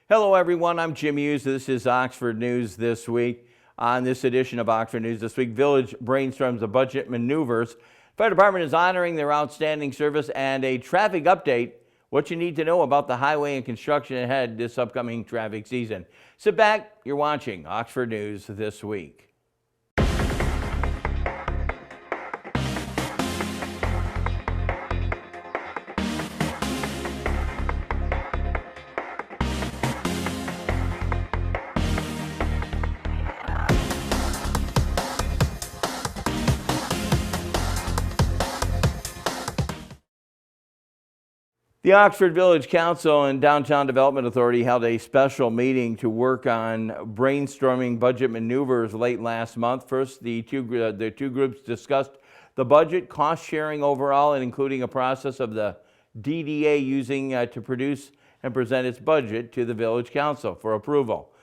Hello everyone, I'm Jim Hughes. This is Oxford News This Week. On this edition of Oxford News This Week, Village brainstorms the budget maneuvers. Fire Department is honoring their outstanding service, and a traffic update, what you need to know about the highway and construction ahead this upcoming traffic season. Sit back, you're watching Oxford News This Week. The Oxford Village Council and Downtown Development Authority held a special meeting to work on brainstorming budget maneuvers late last month. First, the two groups discussed the budget, cost sharing overall, and including a process of the DDA using to produce and present its budget to the Village Council for approval.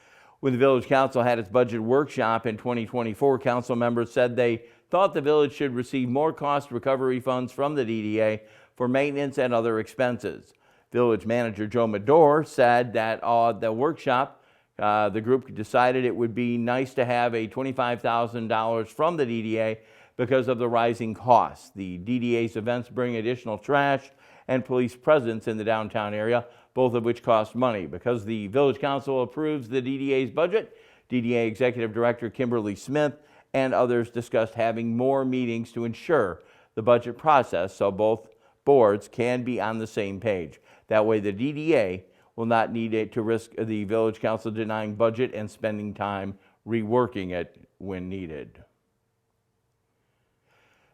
When the Village Council had its budget workshop in 2024, council members said they thought the village should receive more cost recovery funds from the DDA for maintenance and other expenses. Village manager Joe Medor said that the workshop, the group decided it would be nice to have a $25,000 from the DDA because of the rising costs. The DDA's events bring additional trash and police presence in the downtown area, both of which cost money. Because the Village Council approves the DDA's budget, DDA Executive Director Kimberly Smith and others discussed having more meetings to ensure the budget process so both boards can be on the same page. That way the DDA will not need it to risk the Village Council denying budget and spending time reworking it when needed.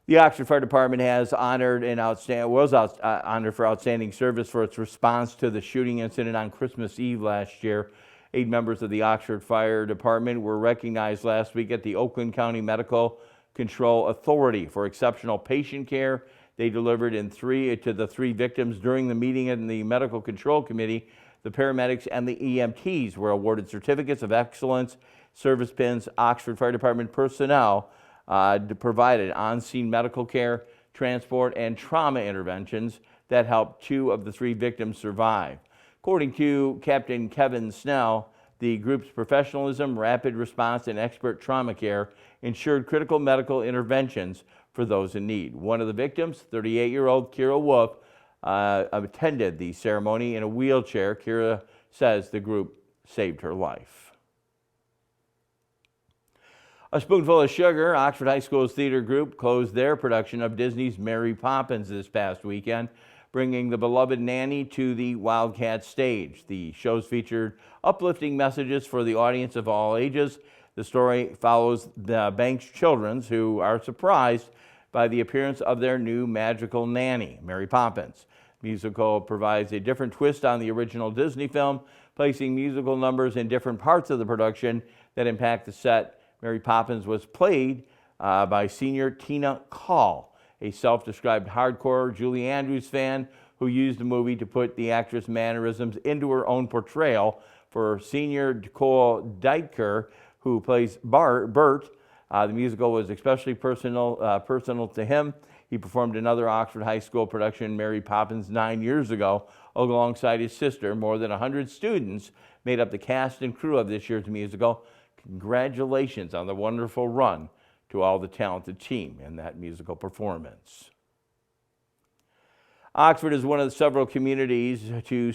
The Oxford Fire Department was honored for outstanding service for its response to the shooting incident on Christmas Eve last year. 8 members of the Oxford Fire Department were recognized last week at the Oakland County Medical Control Authority for exceptional patient care they delivered to the 3 victims. During the meeting in the Medical Control Committee, the paramedics and the EMTs were awarded certificates of excellence, service pins. Oxford Fire Department personnel provided on-scene medical care, transport, and trauma interventions that helped 2 of the 3 victims survive. According to Captain Kevin Snell, the group's professionalism, rapid response, and expert trauma care ensured critical medical interventions for those in need. One of the victims, 38-year-old Kira Wolf, attended the ceremony in a wheelchair. Kira says the group saved her life. A Spoonful of Sugar, Oxford High School's theater group, closed their production of Disney's Mary Poppins this past weekend, bringing the beloved nanny to the Wildcat stage. The shows featured uplifting messages for the audience of all ages. The story follows the Banks children who are surprised by the appearance of their new magical nanny, Mary Poppins. Musical provides a different twist on the original Disney film, placing musical numbers in different parts of the production that impact the set. Mary Poppins was played by senior Tina Call, a self-described hardcore Julie Andrews fan who used the movie to put the actress' mannerisms into her own portrayal. For senior Cole Deitker, who plays Bert, the musical was especially personal to him. He performed another Oxford High School production, Mary Poppins, 9 years ago, alongside his sister. More than 100 students made up the cast and crew of this year's musical. Congratulations on the wonderful run to all the talented team in that musical performance. Oxford is one of the several communities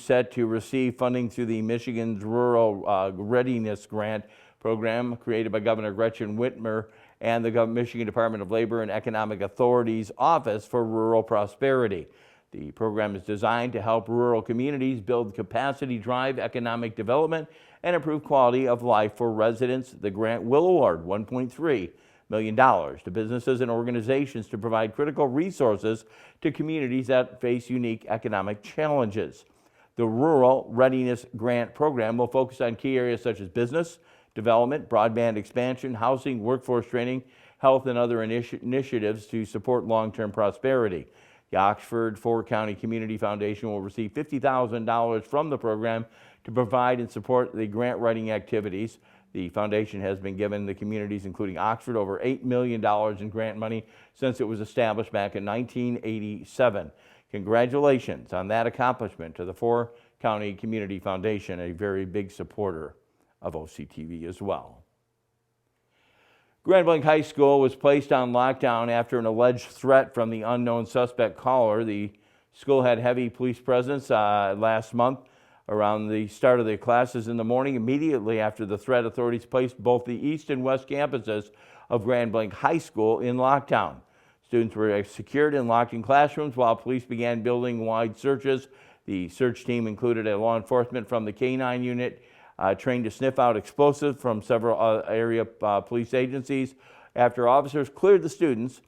set to receive funding through the Michigan's Rural Readiness Grant program created by Governor Gretchen Whitmer and the Michigan Department of Labor and Economic Authority's Office for Rural Prosperity. The program is designed to help rural communities build capacity, drive economic development, and improve quality of life for residents. The grant will award $1.3 million to businesses and organizations to provide critical resources to communities that face unique economic challenges. The Rural Readiness Grant program will focus on key areas such as business development, broadband expansion, housing, workforce training, health, and other initiatives to support long-term prosperity. The Oxford 4-County Community Foundation will receive $50,000 from the program to provide and support the grant writing activities. The foundation has been given the communities, including Oxford, over $8 million in grant money since it was established back in 1987. Congratulations on that accomplishment to the 4 County Community Foundation, a very big supporter of OCTV as well. Grand Blanc High School was placed on lockdown after an alleged threat from the unknown suspect caller. The school had heavy police presence last month around the start of the classes in the morning. Immediately after the threat, authorities placed both the east and west campuses of Grand Blanc High School in lockdown. Students were secured and locked in classrooms while police began building-wide searches. The search team included a law enforcement from the K-9 unit trained to sniff out explosives from several area police agencies. After officers cleared the students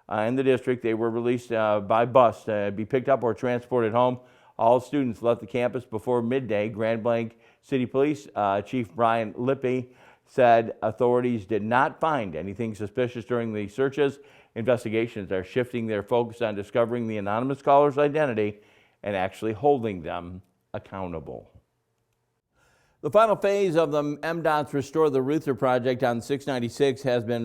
in the district, they were released by bus to be picked up or transported home. All students left the campus before midday. Grand Blanc City Police Chief Brian Lippy said authorities did not find anything suspicious during the searches. Investigations are shifting their focus on discovering the anonymous caller's identity and actually holding them accountable. The final phase of the MDOT's Restore the Ruther project on 696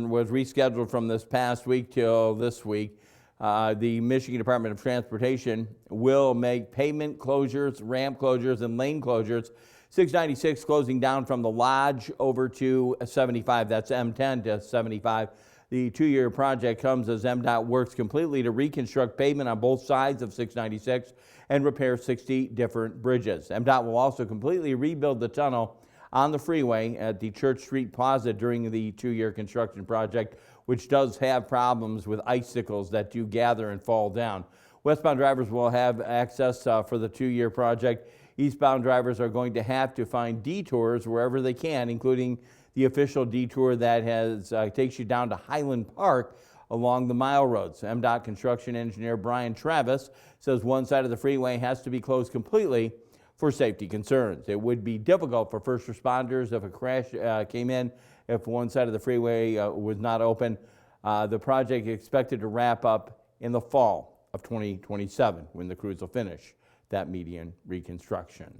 was rescheduled from this past week till this week. The Michigan Department of Transportation will make pavement closures, ramp closures, and lane closures. 696 closing down from the Lodge over to 75. That's M10 to 75. The two-year project comes as MDOT works completely to reconstruct pavement on both sides of 696 and repair 60 different bridges. MDOT will also completely rebuild the tunnel on the freeway at the Church Street Plaza during the two-year construction project, which does have problems with icicles that do gather and fall down. Westbound drivers will have access for the two-year project. Eastbound drivers are going to have to find detours wherever they can, including the official detour that takes you down to Highland Park along the mile roads. MDOT construction engineer Brian Travis says one side of the freeway has to be closed completely for safety concerns. It would be difficult for first responders if a crash came in if one side of the freeway was not open. The project is expected to wrap up in the fall of 2027 when the crews will finish that median reconstruction.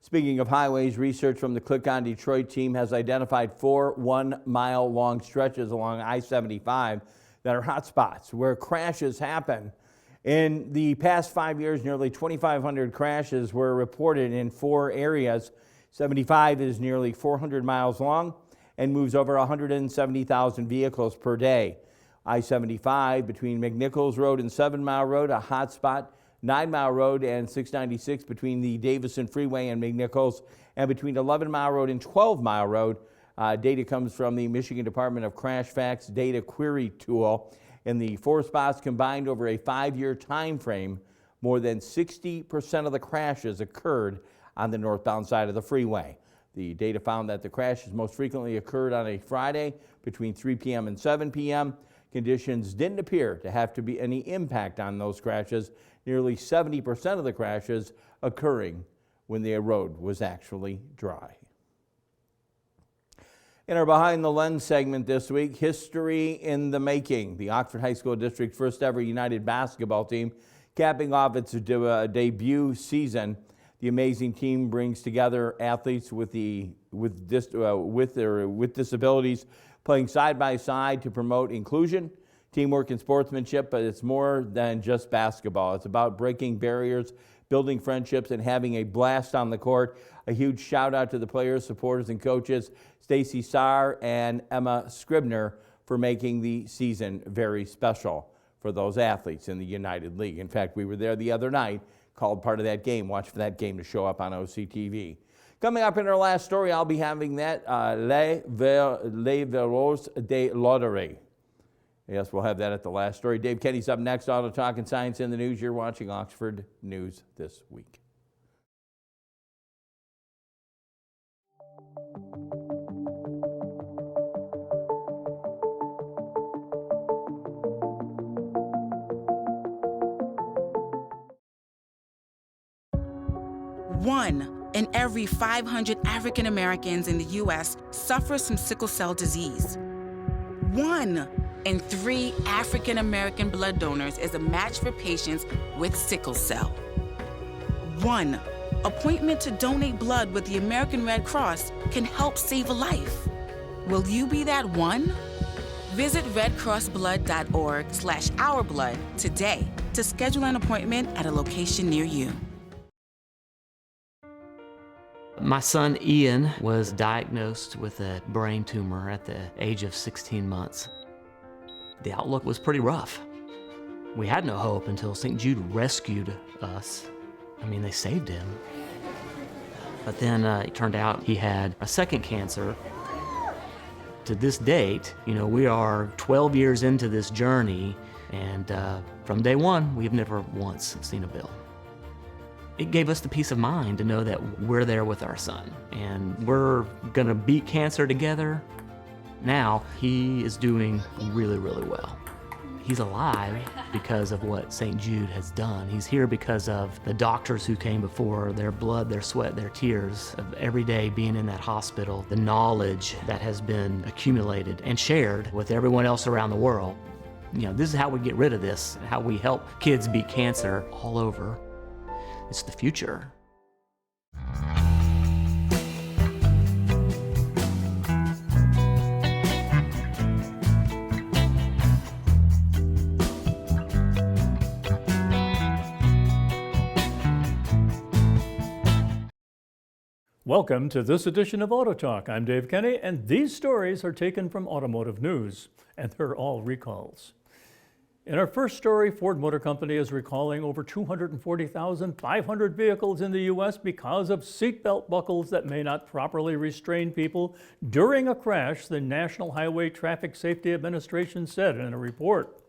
Speaking of highways, research from the Click on Detroit team has identified 4 one-mile-long stretches along I-75 that are hot spots where crashes happen. In the past 5 years, nearly 2,500 crashes were reported in 4 areas. 75 is nearly 400 miles long and moves over 170,000 vehicles per day. I-75 between McNichols Road and 7 Mile Road, a hot spot. 9 Mile Road and 696 between the Davison Freeway and McNichols, and between 11 Mile Road and 12 Mile Road. Data comes from the Michigan Department of Crash Facts data query tool. In the 4 spots combined over a 5-year time frame, more than 60% of the crashes occurred on the northbound side of the freeway. The data found that the crashes most frequently occurred on a Friday between 3 p.m. and 7 p.m. Conditions didn't appear to have to be any impact on those crashes. Nearly 70% of the crashes occurring when the road was actually dry. In our Behind the Lens segment this week, history in the making. The Oxford High School District's first ever United basketball team capping off its debut season. The amazing team brings together athletes with disabilities playing side by side to promote inclusion, teamwork, and sportsmanship, but it's more than just basketball. It's about breaking barriers, building friendships, and having a blast on the court. A huge shout out to the players, supporters, and coaches, Stacy Sarr and Emma Scribner, for making the season very special for those athletes in the United League. In fact, we were there the other night, called part of that game, watched for that game to show up on OCTV. Coming up in our last story, I'll be having that Les Veros de Loterie. Yes, we'll have that at the last story. Dave Kenny's up next. Auto Talk and Science in the News. You're watching Oxford News This Week. One in every 500 African Americans in the U.S. suffers from sickle cell disease. 1 in 3 African American blood donors is a match for patients with sickle cell. 1 appointment to donate blood with the American Red Cross can help save a life. Will you be that one? Visit redcrossblood.org/ourblood today to schedule an appointment at a location near you. My son Ian was diagnosed with a brain tumor at the age of 16 months. The outlook was pretty rough. We had no hope until St. Jude rescued us. I mean, they saved him. But then it turned out he had a second cancer. To this date, we are 12 years into this journey, and from day one, we've never once seen a bill. It gave us the peace of mind to know that we're there with our son, and we're gonna beat cancer together. Now, he is doing really, really well. He's alive because of what St. Jude has done. He's here because of the doctors who came before, their blood, their sweat, their tears, of every day being in that hospital, the knowledge that has been accumulated and shared with everyone else around the world. This is how we get rid of this, how we help kids beat cancer all over. It's the future. Welcome to this edition of Auto Talk. I'm Dave Kenny, and these stories are taken from Automotive News, and they're all recalls. In our first story, Ford Motor Company is recalling over 240,500 vehicles in the U.S. because of seatbelt buckles that may not properly restrain people during a crash, the National Highway Traffic Safety Administration said in a report.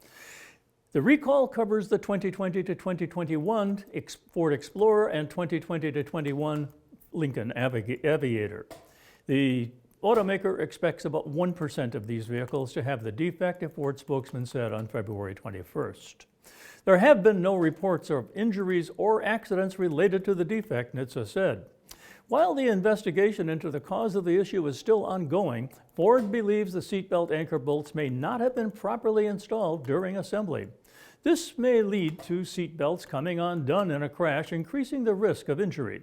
The recall covers the 2020 to 2021 Ford Explorer and 2020 to 21 Lincoln Aviator. The automaker expects about 1% of these vehicles to have the defect, a Ford spokesman said on February 21st. There have been no reports of injuries or accidents related to the defect, NHTSA said. While the investigation into the cause of the issue is still ongoing, Ford believes the seatbelt anchor bolts may not have been properly installed during assembly. This may lead to seatbelts coming undone in a crash, increasing the risk of injury.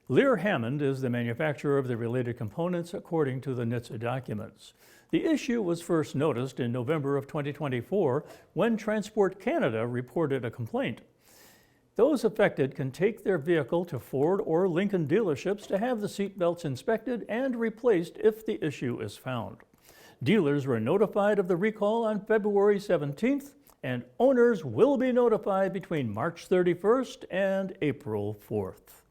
Lear Hammond is the manufacturer of the related components, according to the NHTSA documents. The issue was first noticed in November of 2024 when Transport Canada reported a complaint. Those affected can take their vehicle to Ford or Lincoln dealerships to have the seatbelts inspected and replaced if the issue is found. Dealers were notified of the recall on February 17th, and owners will be notified between March 31st and April 4th.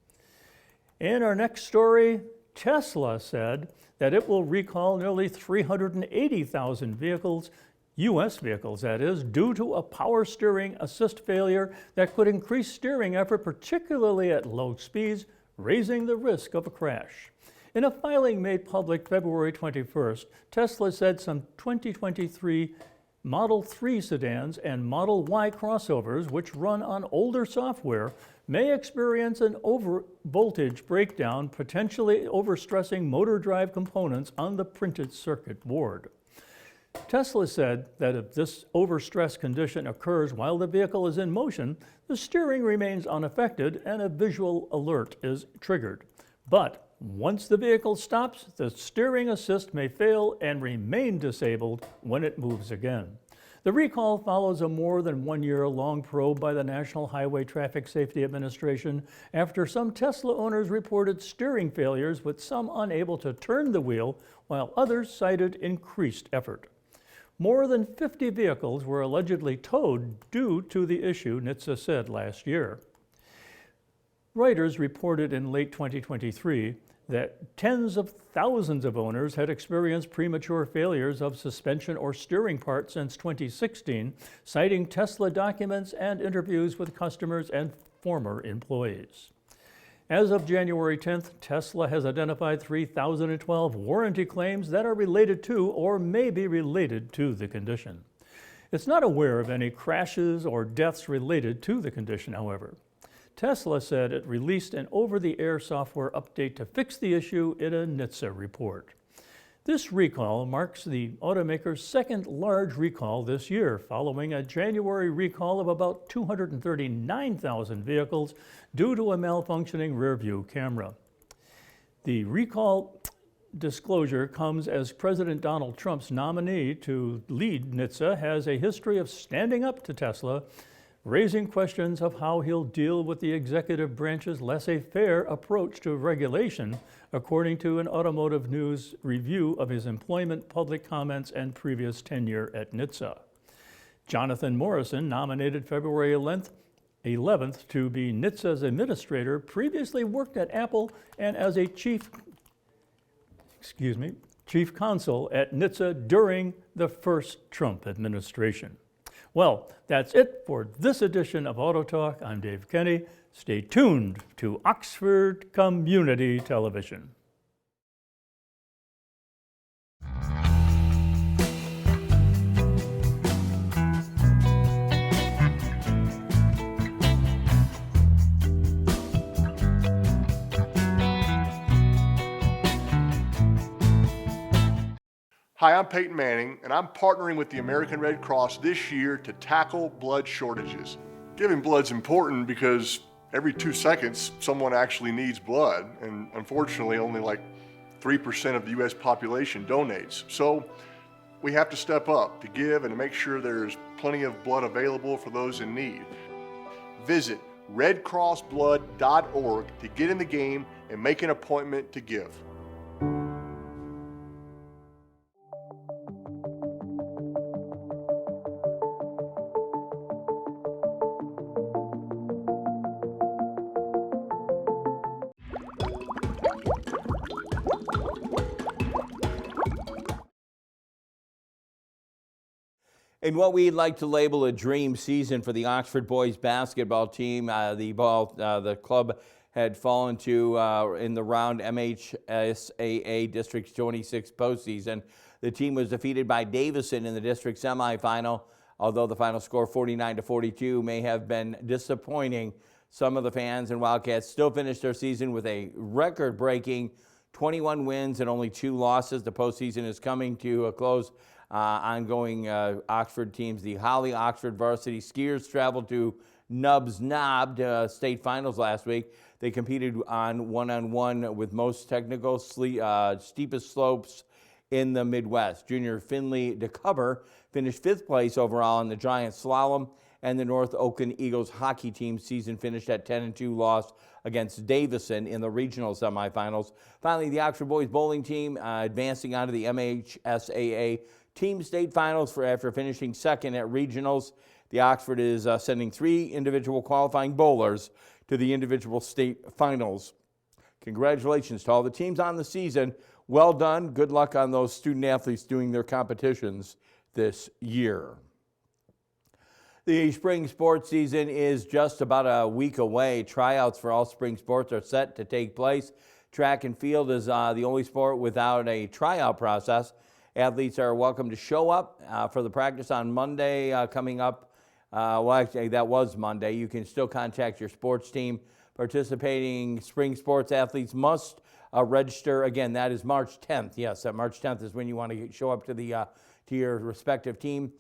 In our next story, Tesla said that it will recall nearly 380,000 vehicles, U.S. vehicles that is, due to a power steering assist failure that could increase steering effort, particularly at low speeds, raising the risk of a crash. In a filing made public February 21st, Tesla said some 2023 Model 3 sedans and Model Y crossovers, which run on older software, may experience an over-voltage breakdown, potentially overstressing motor drive components on the printed circuit board. Tesla said that if this overstress condition occurs while the vehicle is in motion, the steering remains unaffected and a visual alert is triggered. But once the vehicle stops, the steering assist may fail and remain disabled when it moves again. The recall follows a more than 1 year long probe by the National Highway Traffic Safety Administration after some Tesla owners reported steering failures, with some unable to turn the wheel while others cited increased effort. More than 50 vehicles were allegedly towed due to the issue, NHTSA said last year. Reuters reported in late 2023 that tens of thousands of owners had experienced premature failures of suspension or steering parts since 2016, citing Tesla documents and interviews with customers and former employees. As of January 10th, Tesla has identified 3,012 warranty claims that are related to or may be related to the condition. It's not aware of any crashes or deaths related to the condition, however. Tesla said it released an over-the-air software update to fix the issue in a NHTSA report. This recall marks the automaker's second large recall this year, following a January recall of about 239,000 vehicles due to a malfunctioning rear-view camera. The recall disclosure comes as President Donald Trump's nominee to lead NHTSA has a history of standing up to Tesla raising questions of how he'll deal with the executive branch's laissez-faire approach to regulation, according to an Automotive News review of his employment, public comments, and previous tenure at NHTSA. Jonathan Morrison, nominated February 11th to be NHTSA's administrator, previously worked at Apple and as a chief counsel at NHTSA during the first Trump administration. Well, that's it for this edition of Auto Talk. I'm Dave Kenny. Stay tuned to Oxford Community Television. Hi, I'm Peyton Manning, and I'm partnering with the American Red Cross this year to tackle blood shortages. Giving blood's important because every 2 seconds, someone actually needs blood, and unfortunately, only like 3% of the U.S. population donates. So we have to step up to give and to make sure there's plenty of blood available for those in need. Visit redcrossblood.org to get in the game and make an appointment to give. In what we'd like to label a dream season for the Oxford boys basketball team, the club had fallen to in the round MHSAA District 26 postseason. The team was defeated by Davison in the district semifinal. Although the final score 49-42 may have been disappointing, some of the fans and Wildcats still finished their season with a record-breaking 21 wins and only 2 losses. The postseason is coming to a close. Ongoing Oxford teams, the Holly Oxford varsity skiers traveled to Nub's Knob state finals last week. They competed on one-on-one with most technical, steepest slopes in the Midwest. Junior Finley DeCover finished 5th place overall in the giant slalom, and the North Oakland Eagles hockey team season finished at 10-2 loss against Davison in the regional semifinals. Finally, the Oxford boys bowling team advancing onto the MHSAA team state finals after finishing 2nd at regionals. The Oxford is sending 3 individual qualifying bowlers to the individual state finals. Congratulations to all the teams on the season. Well done. Good luck on those student athletes doing their competitions this year. The spring sports season is just about a week away. Tryouts for all spring sports are set to take place. Track and field is the only sport without a tryout process. Athletes are welcome to show up for the practice on Monday coming up. Well, actually, that was Monday. You can still contact your sports team. Participating spring sports athletes must register. Again, that is March 10th. Yes, that March 10th is when you want to show up to your respective team.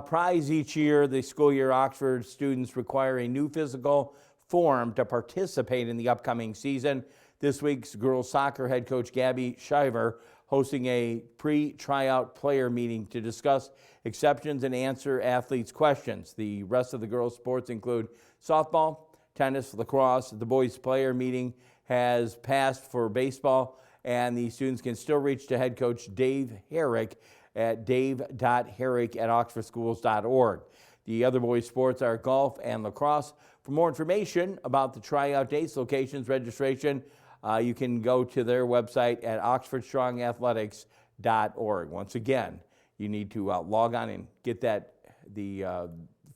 Prize each year, the school year Oxford students require a new physical form to participate in the upcoming season. This week's girls soccer head coach Gabby Shiver hosting a pre-tryout player meeting to discuss exceptions and answer athletes' questions. The rest of the girls' sports include softball, tennis, lacrosse. The boys' player meeting has passed for baseball, and the students can still reach to head coach Dave Herrick at dave.herrick@oxfordschools.org. The other boys' sports are golf and lacrosse. For more information about the tryout dates, locations, registration, you can go to their website at oxfordstrongathletics.org. Once again, you need to log on and get the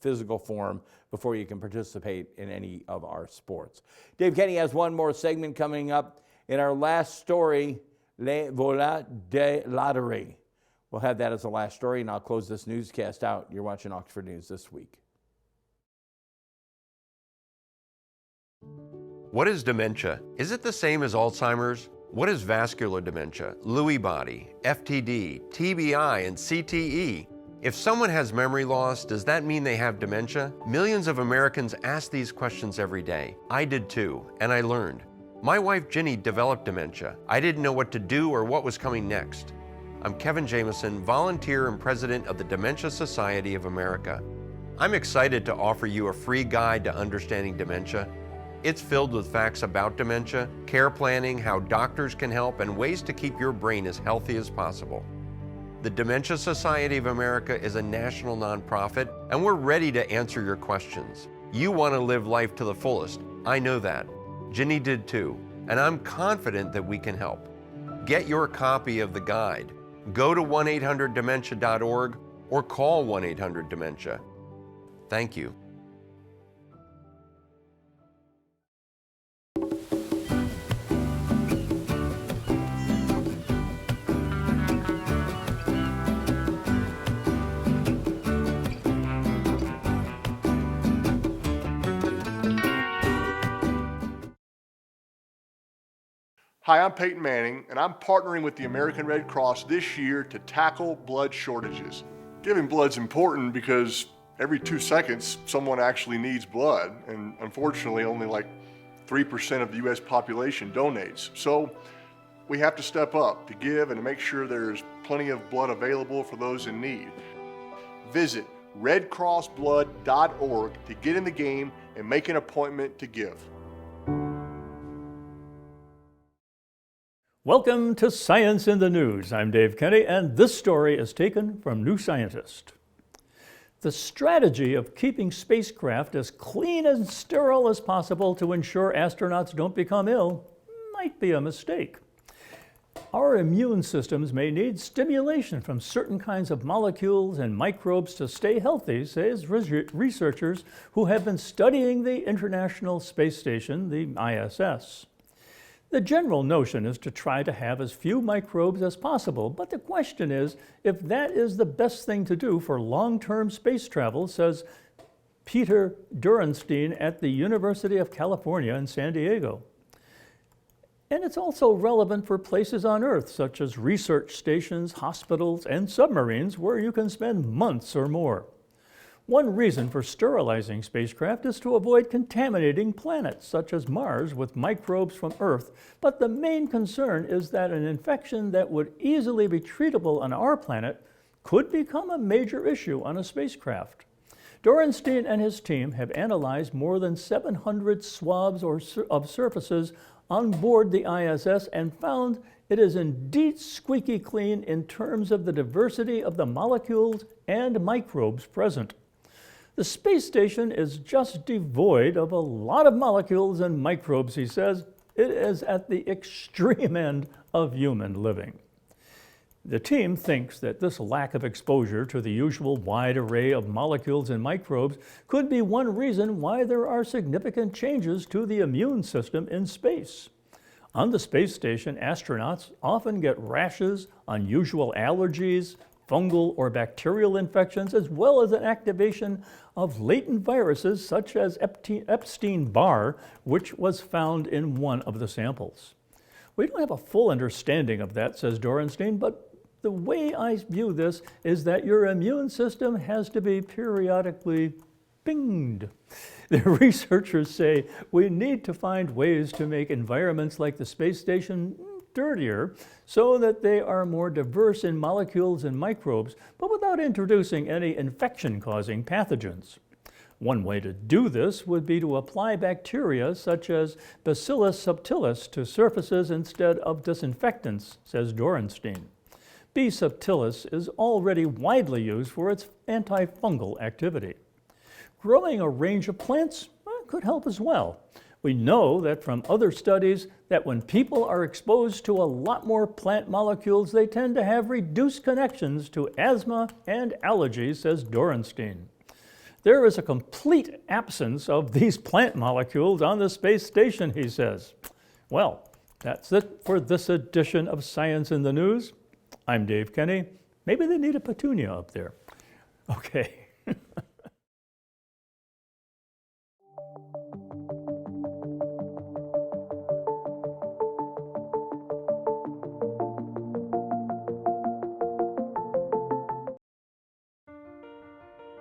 physical form before you can participate in any of our sports. Dave Kenny has one more segment coming up. In our last story, Les Volats de Lotterie. We'll have that as the last story, and I'll close this newscast out. You're watching Oxford News This Week. What is dementia? Is it the same as Alzheimer's? What is vascular dementia, Lewy body, FTD, TBI, and CTE? If someone has memory loss, does that mean they have dementia? Millions of Americans ask these questions every day. I did too, and I learned. My wife Ginny developed dementia. I didn't know what to do or what was coming next. I'm Kevin Jameson, volunteer and president of the Dementia Society of America. I'm excited to offer you a free guide to understanding dementia. It's filled with facts about dementia, care planning, how doctors can help, and ways to keep your brain as healthy as possible. The Dementia Society of America is a national nonprofit, and we're ready to answer your questions. You want to live life to the fullest. I know that. Ginny did too, and I'm confident that we can help. Get your copy of the guide. Go to 1-800-DEMENTIA.org or call 1-800-DEMENTIA. Thank you. Hi, I'm Peyton Manning, and I'm partnering with the American Red Cross this year to tackle blood shortages. Giving blood's important because every 2 seconds, someone actually needs blood, and unfortunately, only like 3% of the U.S. population donates. So we have to step up to give and to make sure there's plenty of blood available for those in need. Visit redcrossblood.org to get in the game and make an appointment to give. Welcome to Science in the News. I'm Dave Kenny, and this story is taken from New Scientist. The strategy of keeping spacecraft as clean and sterile as possible to ensure astronauts don't become ill might be a mistake. Our immune systems may need stimulation from certain kinds of molecules and microbes to stay healthy, says researchers who have been studying the International Space Station, the ISS. The general notion is to try to have as few microbes as possible, but the question is if that is the best thing to do for long-term space travel, says Peter Durenstein at the University of California in San Diego. And it's also relevant for places on Earth, such as research stations, hospitals, and submarines, where you can spend months or more. One reason for sterilizing spacecraft is to avoid contaminating planets, such as Mars, with microbes from Earth. But the main concern is that an infection that would easily be treatable on our planet could become a major issue on a spacecraft. Dorenstein and his team have analyzed more than 700 swabs of surfaces on board the ISS and found it is indeed squeaky clean in terms of the diversity of the molecules and microbes present. The space station is just devoid of a lot of molecules and microbes, he says. It is at the extreme end of human living. The team thinks that this lack of exposure to the usual wide array of molecules and microbes could be one reason why there are significant changes to the immune system in space. On the space station, astronauts often get rashes, unusual allergies, fungal or bacterial infections, as well as an activation of latent viruses such as Epstein-Barr, which was found in one of the samples. We don't have a full understanding of that, says Dorenstein, but the way I view this is that your immune system has to be periodically pinged. The researchers say we need to find ways to make environments like the space station dirtier so that they are more diverse in molecules and microbes, but without introducing any infection-causing pathogens. One way to do this would be to apply bacteria such as Bacillus subtilis to surfaces instead of disinfectants, says Dorenstein. B. subtilis is already widely used for its antifungal activity. Growing a range of plants could help as well. We know that from other studies that when people are exposed to a lot more plant molecules, they tend to have reduced connections to asthma and allergies, says Dorenstein. There is a complete absence of these plant molecules on the space station, he says. Well, that's it for this edition of Science in the News. I'm Dave Kenny. Maybe they need a petunia up there. Okay.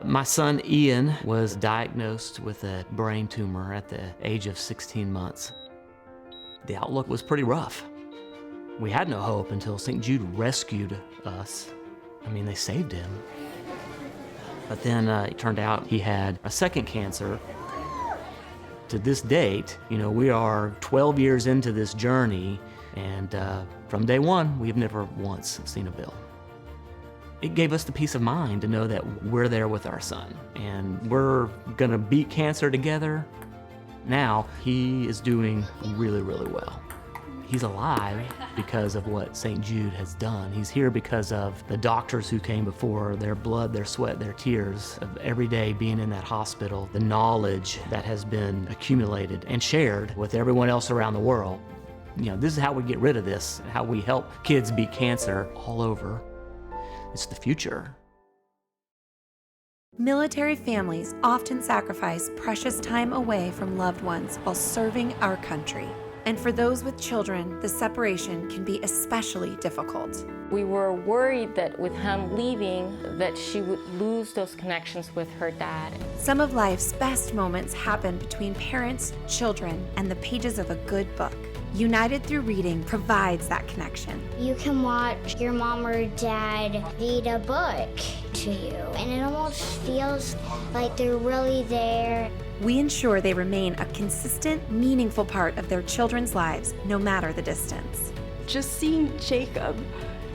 My son Ian was diagnosed with a brain tumor at the age of 16 months. The outlook was pretty rough. We had no hope until St. Jude rescued us. I mean, they saved him. But then it turned out he had a second cancer. To this date, we are 12 years into this journey, and from day one, we've never once seen a bill. It gave us the peace of mind to know that we're there with our son, and we're gonna beat cancer together. Now, he is doing really, really well. He's alive because of what St. Jude has done. He's here because of the doctors who came before, their blood, their sweat, their tears, of every day being in that hospital, the knowledge that has been accumulated and shared with everyone else around the world. This is how we get rid of this, how we help kids beat cancer all over. It's the future. Military families often sacrifice precious time away from loved ones while serving our country. And for those with children, the separation can be especially difficult. We were worried that with him leaving, that she would lose those connections with her dad. Some of life's best moments happen between parents, children, and the pages of a good book. United Through Reading provides that connection. You can watch your mom or dad read a book to you, and it almost feels like they're really there. We ensure they remain a consistent, meaningful part of their children's lives, no matter the distance. Just seeing Jacob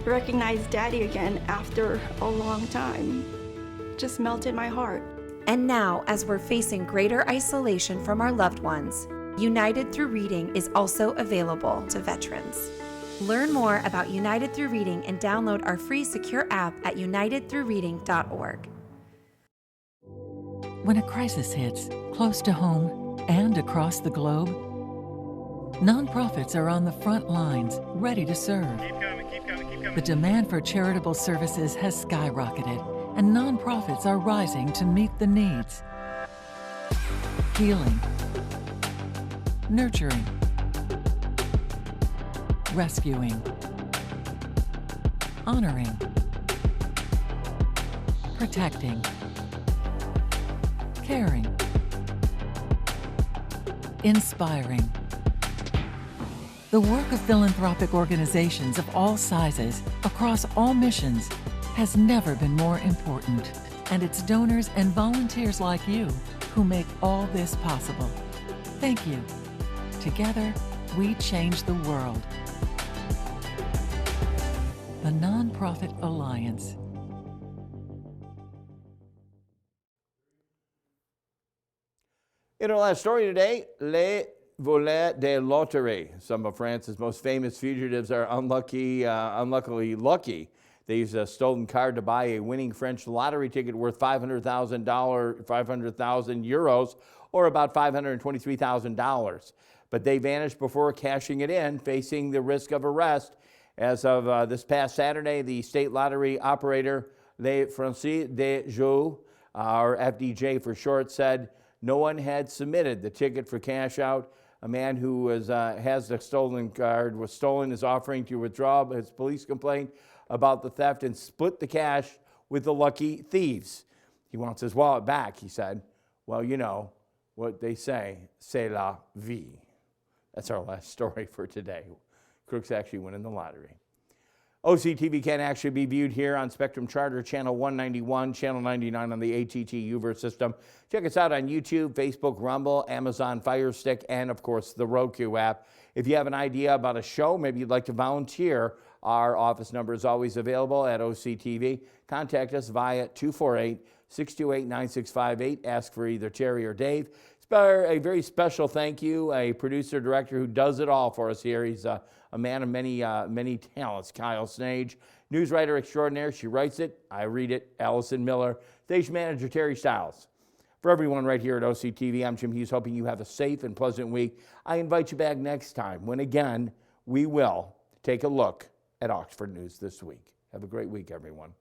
recognize Daddy again after a long time just melted my heart. And now, as we're facing greater isolation from our loved ones, United Through Reading is also available to veterans. Learn more about United Through Reading and download our free secure app at unitedthroughreading.org. When a crisis hits, close to home and across the globe, nonprofits are on the front lines, ready to serve. Keep coming. The demand for charitable services has skyrocketed, and nonprofits are rising to meet the needs. Healing, nurturing, rescuing, honoring, protecting, caring, inspiring. The work of philanthropic organizations of all sizes, across all missions, has never been more important. And it's donors and volunteers like you who make all this possible. Thank you. Together, we change the world. The Nonprofit Alliance. In our last story today, les volets de loterie. Some of France's most famous fugitives are unluckily lucky. They used a stolen card to buy a winning French lottery ticket worth €500,000, or about $523,000. But they vanished before cashing it in, facing the risk of arrest. As of this past Saturday, the state lottery operator, Les Français des Jeux, or FDJ for short, said no one had submitted the ticket for cash out. A man who has the stolen card is offering to withdraw his police complaint about the theft and split the cash with the lucky thieves. He wants his wallet back, he said. Well, you know what they say, c'est la vie. That's our last story for today. Crooks actually winning the lottery. OCTV can actually be viewed here on Spectrum Charter, Channel 191, Channel 99 on the ATT Uverse system. Check us out on YouTube, Facebook, Rumble, Amazon Fire Stick, and of course the Roku app. If you have an idea about a show, maybe you'd like to volunteer, our office number is always available at OCTV. Contact us via 248-628-9658. Ask for either Terry or Dave. A very special thank you, a producer-director who does it all for us here. He's a man of many talents, Kyle Snage. News writer extraordinaire, she writes it, I read it, Allison Miller. Station manager, Terry Stiles. For everyone right here at OCTV, I'm Jim Hughes, hoping you have a safe and pleasant week. I invite you back next time when, again, we will take a look at Oxford News This Week. Have a great week, everyone.